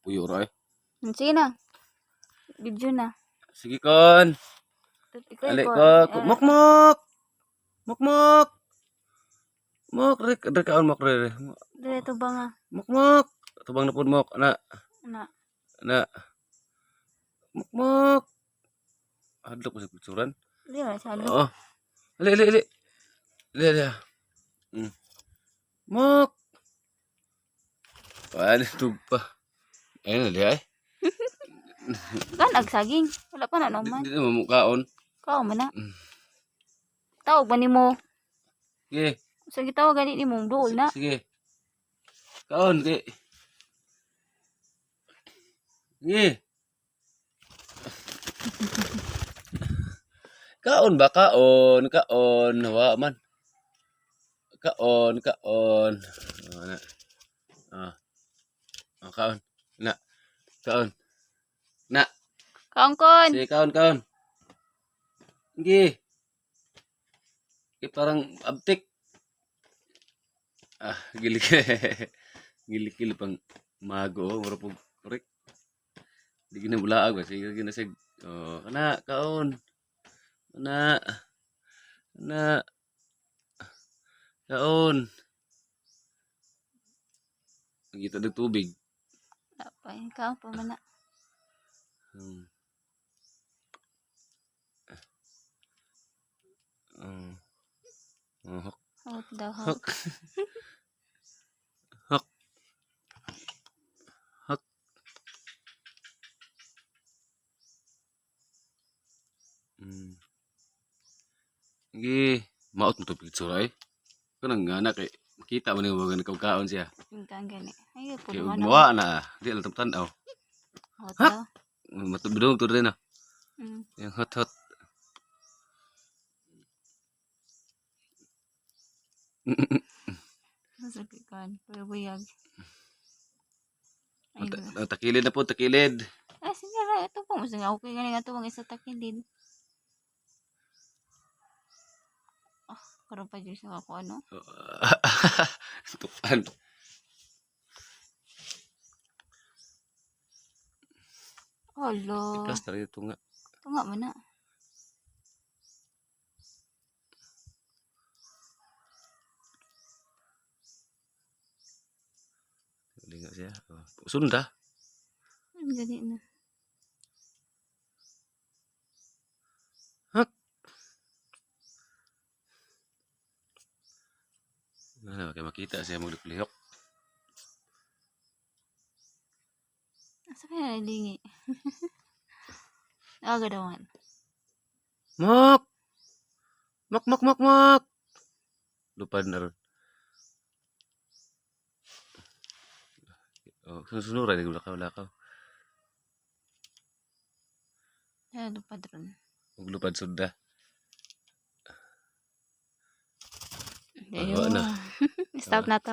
Puyo ra eh. Sige na. Video na. Sige kon. Ikaw, Ali ikaw. ko. Mok. Mok. Mok rek kaon mok re. Dito ba nga? Mok. Tubang na pud mok ana. Na. Mok. Adlok ko sa picturan. Di ba sa halok? Oo. Ali. Ali. Mok. Ano tugpa. Ayun ali ay. Kan agsaging. Wala pa na naman. Di mo mukaon. Kao man na. Tawag ba nimo? Sige. Sa gitawag gani nimo duol na. Sige. Kaon kay. Sige. Kaon ba kaon? Wa man. Kaon. Ana. Kaon. Na. Kaon. Na. Kaon. Sige kaon. Sige. Parang abtik. Gilik. Gilik pang mago. Mura po. Korek. Di ginabulaag ba? Sige ginasig. Kana kaon. Kana. Kaon. Kita ng tubig. Apa ikaw pa man na. Hok. Hok daw hok. Hok. Sige. Maot mo ito picture ay. Kanang anak eh. Makita mo na yung mga nagkaukaon siya. Tingkan gani. Ay po Kaya naman. gumawa na. Di alam tanaw. Hot daw. Matubidong ito rin ah. Yung hot. Sakit kan. Buyag. Takilid na po, takilid. Sige ra ito po mas nga okay gani nga to mga isa takilid. Karon pa jud sa ako ano. Tukan. Hello. Plaster ito nga. Tunga man na. Linga siya. Sunda. Gani na. Hak. Ano, kaya makita siya maglihok. Asa kaya nalingi? Agadawan. Mok. Lupad na ron. Sunuran yung lakaw. Lupad ron. Lupad sunda. Ayun. Stop na to.